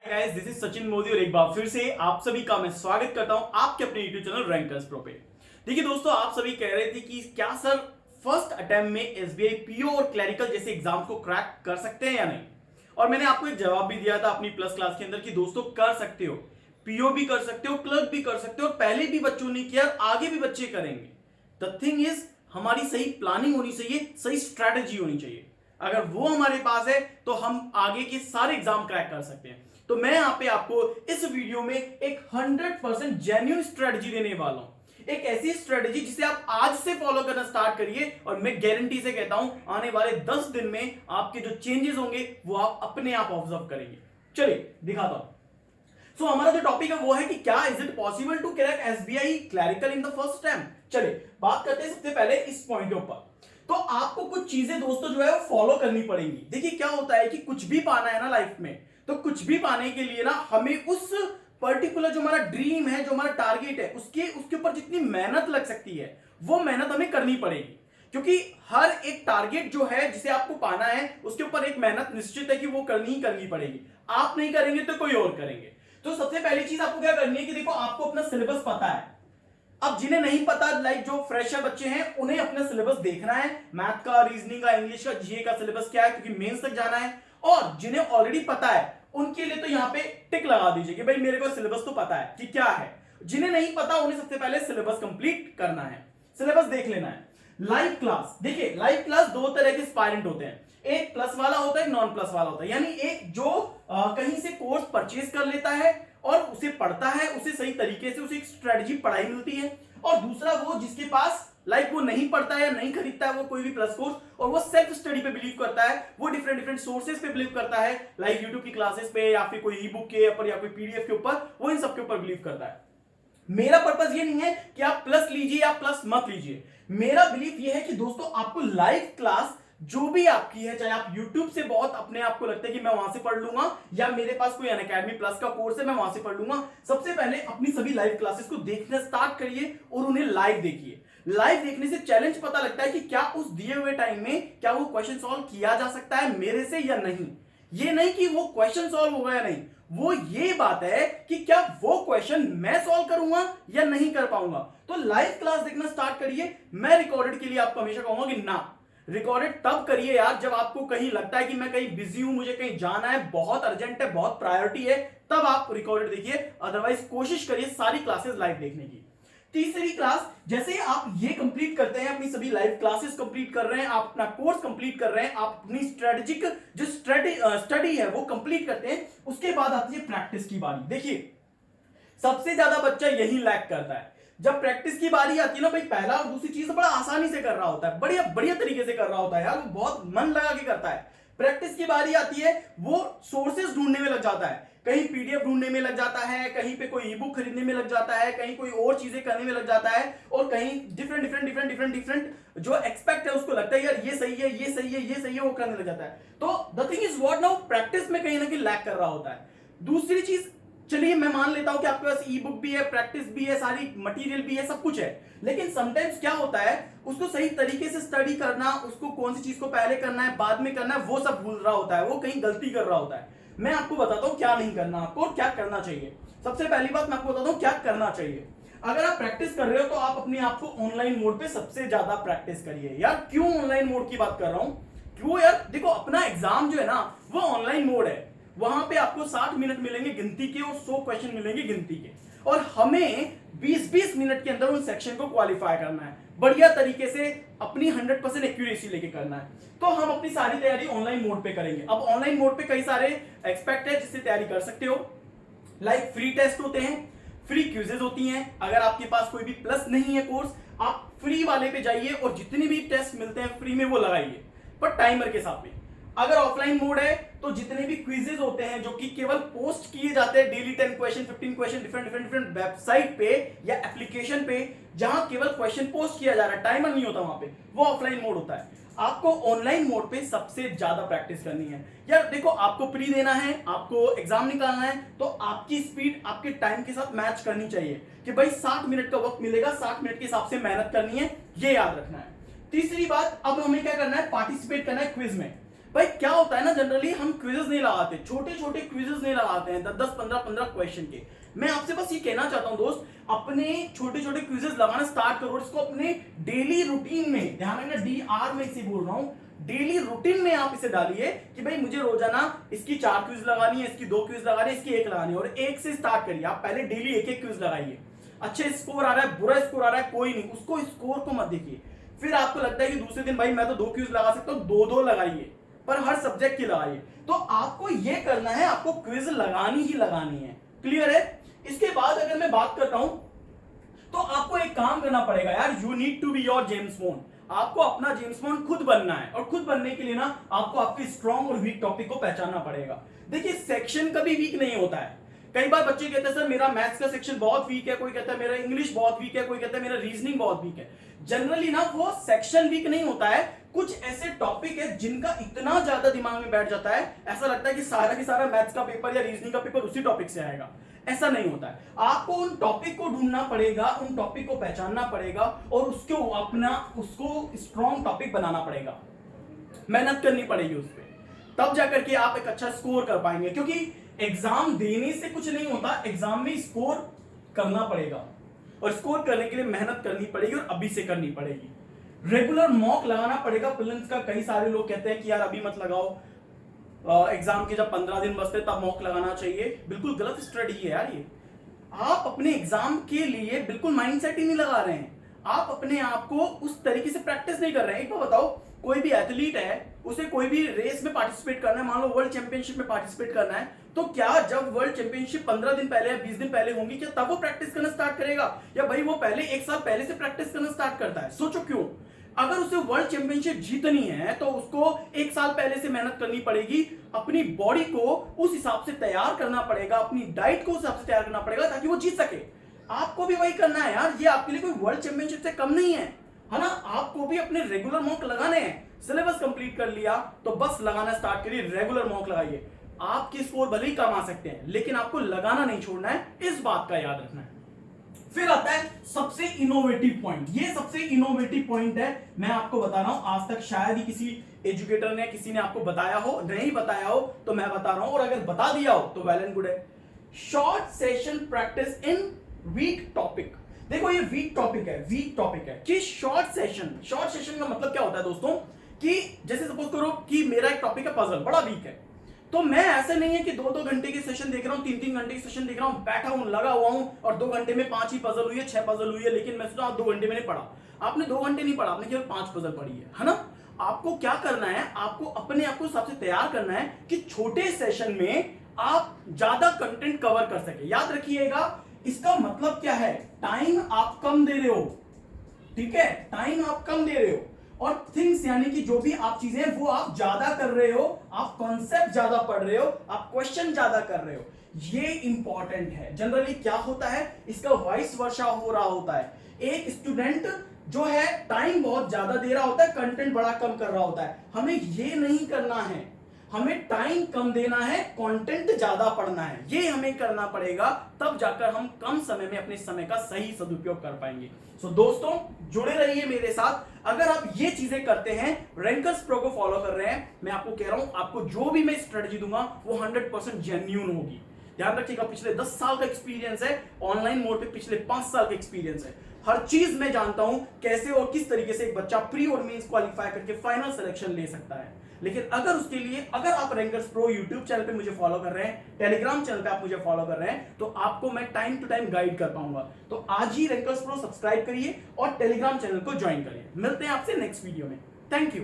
Guys, this is Sachin Modi और एक बार फिर से आप सभी का मैं स्वागत करता हूं आपके अपने यूट्यूब चैनल रैंकर्स प्रो पे। देखिए दोस्तों, आप सभी कह रहे थे कि क्या सर फर्स्ट अटेम्प्ट में एसबीआई पीओ और क्लरिकल जैसे एग्जाम को क्रैक कर सकते हैं या नहीं। और मैंने आपको एक जवाब भी दिया था अपनी प्लस क्लास के अंदर कि दोस्तों कर सकते हो, पीओ भी कर सकते हो, क्लर्क भी कर सकते हो। पहले भी बच्चों ने किया, आगे भी बच्चे करेंगे। द थिंग इज, हमारी सही प्लानिंग होनी चाहिए, सही स्ट्रैटेजी होनी चाहिए। अगर वो हमारे पास है तो हम आगे के सारे एग्जाम क्रैक कर सकते हैं। तो मैं यहां पे आपको इस वीडियो में एक 100% जेन्युइन स्ट्रेटजी देने वाला हूं। एक ऐसी स्ट्रेटजी जिसे आप आज से फॉलो करना स्टार्ट करिए और मैं गारंटी से कहता हूं आने वाले 10 दिन में आपके जो चेंजेस होंगे वो आप अपने आप ऑब्जर्व करेंगे। चलिए दिखाता हूं। सो हमारा जो टॉपिक है वो है कि क्या is it possible to crack SBI clerical in the first attempt. चलिए बात करते हैं सबसे पहले इस पॉइंट के ऊपर। तो आपको कुछ चीजें दोस्तों जो है वो फॉलो करनी पड़ेंगी। देखिए क्या होता है कि कुछ भी पाना है ना लाइफ में, तो कुछ भी पाने के लिए ना हमें उस पर्टिकुलर जो हमारा ड्रीम है, जो हमारा टारगेट है, उसके ऊपर जितनी मेहनत लग सकती है वो मेहनत हमें करनी पड़ेगी। क्योंकि हर एक टारगेट जो है जिसे आपको पाना है उसके ऊपर एक मेहनत निश्चित है कि वो करनी ही करनी पड़ेगी। आप नहीं करेंगे तो कोई और करेंगे। तो सबसे पहली चीज आपको क्या करनी है कि देखो आपको अपना सिलेबस पता है। अब जिन्हें नहीं पता, लाइक जो फ्रेशर बच्चे हैं, उन्हें अपना सिलेबस देखना है। मैथ का, रीजनिंग का, इंग्लिश का, जीए का सिलेबस क्या है, क्योंकि मेंस तक जाना है। और जिन्हें ऑलरेडी पता है उनके लिए तो यहां पे टिक लगा दीजिए कि भाई मेरे को सिलेबस तो पता है कि क्या है। जिन्हें नहीं पता उन्हें सबसे पहले सिलेबस कंप्लीट करना है, सिलेबस देख लेना है। लाइव क्लास, देखिए लाइव क्लास दो तरह के एस्पायरेंट होते हैं, एक प्लस वाला होता है, एक नॉन प्लस वाला होता है। यानी एक जो कहीं से कोर्स परचेज कर लेता है और उसे पढ़ता है, उसे सही तरीके से उसे एक स्ट्रेटजी पढ़ाई मिलती है। और दूसरा वो जिसके पास लाइक वो नहीं पढ़ता है या नहीं खरीदता है वो कोई भी प्लस कोर्स, और वो सेल्फ स्टडी पे बिलीव करता है, वो डिफरेंट डिफरेंट सोर्सेज पे बिलीव करता है, लाइक यूट्यूब की क्लासेस पे या फिर कोई ई बुक के ऊपर या कोई पीडीएफ के ऊपर, वो इन सब के ऊपर बिलीव करता है। मेरा पर्पस ये नहीं है कि आप प्लस लीजिए या प्लस मत लीजिए। मेरा बिलीफ ये है कि दोस्तों आपको लाइव क्लास जो भी आपकी है, चाहे आप YouTube से बहुत अपने आप को लगता है कि मैं वहां से पढ़ लूंगा या मेरे पास कोई अनअकैडमी प्लस का कोर्स है मैं वहां से पढ़ लूंगा, सबसे पहले अपनी सभी लाइव क्लासेस को देखना स्टार्ट करिए और उन्हें लाइव देखिए। लाइव देखने से चैलेंज पता लगता है कि क्या उस दिए हुए टाइम में क्या वो क्वेश्चन सॉल्व किया जा सकता है मेरे से या नहीं। ये नहीं कि वो क्वेश्चन सॉल्व होगा या नहीं, वो ये बात है कि क्या वो क्वेश्चन मैं सॉल्व करूंगा या नहीं कर पाऊंगा। तो लाइव क्लास देखना स्टार्ट करिए। मैं रिकॉर्डेड के लिए आपको हमेशा कहूंगा कि ना, रिकॉर्डेड तब करिए यार जब आपको कहीं लगता है कि मैं कहीं बिजी हूं, मुझे कहीं जाना है, बहुत अर्जेंट है, बहुत प्रायोरिटी है, तब आप रिकॉर्डेड देखिए। अदरवाइज कोशिश करिए सारी क्लासेस लाइव देखने की। तीसरी क्लास, जैसे आप ये कंप्लीट करते हैं, अपनी सभी लाइव क्लासेस कंप्लीट कर रहे हैं, आप अपना कोर्स कंप्लीट कर रहे हैं, आप अपनी स्ट्रेटेजिक जो स्टडी है वो कंप्लीट करते हैं, उसके बाद आती है प्रैक्टिस की बारी। देखिए सबसे ज्यादा बच्चा यही लैक करता है। जब प्रैक्टिस की बारी आती है ना भाई, पहला और दूसरी चीज बड़ा आसानी से कर रहा होता है, बढ़िया बढ़िया तरीके से कर रहा होता है यार, वो बहुत मन लगा के करता है। प्रैक्टिस की बारी आती है, वो सोर्सेज ढूंढने में लग जाता है, कहीं पीडीएफ ढूंढने में लग जाता है, कहीं पे कोई ई बुक खरीदने में लग जाता है, कहीं कोई और चीजें करने में लग जाता है, और कहीं डिफरेंट जो एक्सपेक्ट है उसको लगता है यार ये सही है, ये सही है, ये सही है, वो करने लग जाता है। तो the thing is what now, practice में कहीं ना कहीं लैक कर रहा होता है। दूसरी चीज, चलिए मैं मान लेता हूं कि आपके पास ई बुक भी है, प्रैक्टिस भी है, सारी मटेरियल भी है, सब कुछ है, लेकिन समटाइम्स क्या होता है उसको सही तरीके से स्टडी करना, उसको कौन सी चीज को पहले करना है बाद में करना है वो सब भूल रहा होता है, वो कहीं गलती कर रहा होता है। मैं आपको बताता हूं क्या नहीं करना आपको और क्या करना चाहिए। सबसे पहली बात मैं आपको बताता हूं क्या करना चाहिए। अगर आप प्रैक्टिस कर रहे हो तो आप अपने आप को ऑनलाइन मोड पे सबसे ज्यादा प्रैक्टिस करिए। यार क्यों ऑनलाइन मोड की बात कर रहा हूं, क्यों यार, देखो अपना एग्जाम जो है ना वो ऑनलाइन मोड है, वहां पे आपको 60 मिनट मिलेंगे गिनती के और 100 क्वेश्चन मिलेंगे गिनती के, और हमें 20-20 मिनट के अंदर उन सेक्शन को क्वालिफाई करना है, बढ़िया तरीके से अपनी 100% एक्यूरेसी लेके करना है। तो हम अपनी सारी तैयारी ऑनलाइन मोड पे करेंगे। अब ऑनलाइन मोड पे कई सारे एक्सपेक्ट है जिससे तैयारी कर सकते हो, लाइक फ्री टेस्ट होते हैं, फ्री क्विजेज होती हैं। अगर आपके पास कोई भी प्लस नहीं है कोर्स, आप फ्री वाले पे जाइए और जितने भी टेस्ट मिलते हैं फ्री में वो लगाइए, पर टाइमर के साथ में। अगर ऑफलाइन मोड है तो जितने भी क्विजेज होते हैं जो कि केवल पोस्ट किए जाते हैं daily 10 question 15 question different website पे या एप्लीकेशन पे, जहां केवल क्वेश्चन पोस्ट किया जा रहा है, टाइमर नहीं होता वहां पे, वो ऑफलाइन मोड होता है। आपको ऑनलाइन मोड पे सबसे ज्यादा प्रैक्टिस करनी है। यार देखो आपको प्री देना है, आपको एग्जाम निकालना है, तो आपकी स्पीड आपके टाइम के साथ मैच करनी चाहिए कि भाई 60 मिनट का वक्त मिलेगा, 60 मिनट के हिसाब से मेहनत करनी है, ये याद रखना है। तीसरी बात, अब हमें क्या करना है, पार्टिसिपेट करना है क्विज में। भाई क्या होता है ना, जनरली हम क्विजेस नहीं लगाते, छोटे छोटे क्विजेस नहीं लगाते हैं 10 10 15 15 क्वेश्चन के। मैं आपसे बस ये कहना चाहता हूं दोस्त, अपने छोटे छोटे क्विजेस लगाना स्टार्ट करो, इसको अपने डेली रूटीन में, ध्यान रखना DR में इसे बोल रहा हूं, डेली रूटीन में आप इसे डालिए कि भाई मुझे रोजाना इसकी 4 क्विज लगानी है, इसकी 2 क्विज लगानी है, इसकी 1 लगानी है, और 1 से स्टार्ट करिए। आप पहले डेली एक एक क्विज लगाइए। अच्छे स्कोर आ रहा है, बुरा स्कोर आ रहा है, कोई नहीं, उसको स्कोर को मत देखिए। फिर आपको लगता है कि दूसरे दिन भाई मैं तो 2 क्विज लगा सकता हूं, 2 2 लगाइए, पर हर सब्जेक्ट की लगाइए। तो आपको यह करना है, आपको क्विज लगानी ही लगानी है। क्लियर है? इसके बाद अगर मैं बात करता हूं तो आपको एक काम करना पड़ेगा यार, you need to be your James Bond. आपको अपना जेम्स बॉन्ड खुद बनना है, और खुद बनने के लिए ना आपको आपके स्ट्रॉन्ग और वीक टॉपिक को पहचानना पड़ेगा। देखिए सेक्शन कभी वीक नहीं होता है। कई बार बच्चे कहते हैं सर मेरा मैथ्स का सेक्शन बहुत वीक है, कोई कहता है मेरा इंग्लिश बहुत वीक है, कोई कहता है मेरा रीजनिंग बहुत वीक है। जनरली ना वो सेक्शन वीक नहीं होता है, कुछ ऐसे टॉपिक है जिनका इतना ज्यादा दिमाग में बैठ जाता है, ऐसा लगता है कि सारा मैथ्स का पेपर या रीजनिंग का पेपर उसी टॉपिक से आएगा। ऐसा नहीं होता है। आपको उन टॉपिक को ढूंढना पड़ेगा, उन टॉपिक को पहचानना पड़ेगा, और उसको स्ट्रॉन्ग टॉपिक बनाना पड़ेगा, मेहनत करनी पड़ेगी उस पर, तब जाकर के आप एक अच्छा स्कोर कर पाएंगे। क्योंकि एग्जाम देने से कुछ नहीं होता, एग्जाम में स्कोर करना पड़ेगा, और स्कोर करने के लिए मेहनत करनी पड़ेगी, और अभी से करनी पड़ेगी। रेगुलर मॉक लगाना पड़ेगा प्रीलिम्स का। कई सारे लोग कहते हैं कि यार अभी मत लगाओ, एग्जाम के जब 15 दिन बचते तब मॉक लगाना चाहिए। बिल्कुल गलत स्ट्रेटजी है यार ये। आप अपने एग्जाम के लिए बिल्कुल माइंडसेट ही नहीं लगा रहे हैं, आप अपने आप को उस तरीके से प्रैक्टिस नहीं कर रहे हैं। एक बार बताओ, कोई भी एथलीट है, उसे कोई भी रेस में पार्टिसिपेट करना है, मान लो वर्ल्ड चैंपियनशिप में पार्टिसिपेट करना है, तो क्या जब वर्ल्ड चैंपियनशिप 15 दिन पहले या 20 दिन पहले होंगी, क्या तब वो प्रैक्टिस करना स्टार्ट करेगा, या भाई वो पहले 1 साल पहले से प्रैक्टिस करना स्टार्ट करता है? सोचो क्यों। अगर उसे वर्ल्ड चैंपियनशिप जीतनी है तो उसको 1 साल पहले से मेहनत करनी पड़ेगी, अपनी बॉडी को उस हिसाब से तैयार करना पड़ेगा, अपनी डाइट को उस हिसाब से तैयार करना पड़ेगा, ताकि वो जीत सके। आपको भी वही करना है यार, ये आपके लिए कोई वर्ल्ड चैंपियनशिप से कम नहीं है ना। आपको भी अपने रेगुलर मॉक लगाने हैं। सिलेबस कंप्लीट कर लिया तो बस लगाना स्टार्ट करिए, रेगुलर मॉक लगाइए। आपके स्कोर भले ही कम आ सकते हैं, लेकिन आपको लगाना नहीं छोड़ना है, इस बात का याद रखना है। फिर आता है सबसे इनोवेटिव पॉइंट। ये सबसे इनोवेटिव पॉइंट है, मैं आपको बता रहा हूं, आज तक शायद ही किसी एजुकेटर ने, किसी ने आपको बताया हो, नहीं बताया हो तो मैं बता रहा हूं, और अगर बता दिया हो तो वेल एंड गुड है। Short session practice in weak topic. देखो ये वीक टॉपिक है, वीक टॉपिक है कि शॉर्ट सेशन का मतलब क्या होता है दोस्तों, कि जैसे सपोज करो कि मेरा एक टॉपिक है पजल, बड़ा वीक है, तो मैं ऐसे नहीं है कि 2-2 घंटे के सेशन देख रहा हूं, 3-3 घंटे के सेशन देख रहा हूं, बैठा हूं, लगा हुआ हूं, और 2 घंटे में 5 ही पजल हुई है, 6 पजल हुई है, लेकिन मैं सोचा 2 घंटे में नहीं पढ़ा। आपने 2 घंटे नहीं पढ़ा, आपने केवल 5 पजल पढ़ी है ना। आपको क्या करना है, आपको अपने आप को सबसे तैयार करना है कि छोटे सेशन में आप ज्यादा कंटेंट कवर कर सके। याद रखिएगा, इसका मतलब क्या है, टाइम आप कम दे रहे हो, ठीक है, टाइम आप कम दे रहे हो, और थिंग्स यानी कि जो भी आप चीजें वो आप ज्यादा कर रहे हो, आप कॉन्सेप्ट ज्यादा पढ़ रहे हो, आप क्वेश्चन ज्यादा कर रहे हो। ये इंपॉर्टेंट है। जनरली क्या होता है, इसका वाइस वर्सा हो रहा होता है। एक स्टूडेंट जो है टाइम बहुत ज्यादा दे रहा होता है, कंटेंट बड़ा कम कर रहा होता है। हमें ये नहीं करना है, हमें टाइम कम देना है, कंटेंट ज्यादा पढ़ना है, ये हमें करना पड़ेगा, तब जाकर हम कम समय में अपने समय का सही सदुपयोग कर पाएंगे। सो दोस्तों जुड़े रहिए मेरे साथ। अगर आप ये चीजें करते हैं, रैंकर्स प्रो को फॉलो कर रहे हैं, मैं आपको कह रहा हूं, आपको जो भी मैं स्ट्रेटजी दूंगा वो 100% जेन्युइन होगी। ध्यान रखिएगा, पिछले 10 साल का एक्सपीरियंस है, ऑनलाइन मोड पे पिछले 5 साल का एक्सपीरियंस है। हर चीज मैं जानता हूं, कैसे और किस तरीके से एक बच्चा प्री और मेंस क्वालिफाई करके फाइनल सिलेक्शन ले सकता है। लेकिन अगर उसके लिए, अगर आप रैंकर्स प्रो यूट्यूब चैनल पे मुझे फॉलो कर रहे हैं, टेलीग्राम चैनल पे आप मुझे फॉलो कर रहे हैं, तो आपको मैं टाइम टू टाइम गाइड कर पाऊंगा। तो आज ही रैंकर्स प्रो सब्सक्राइब करिए और टेलीग्राम चैनल को ज्वाइन करिए। मिलते हैं आपसे नेक्स्ट वीडियो में। Thank you.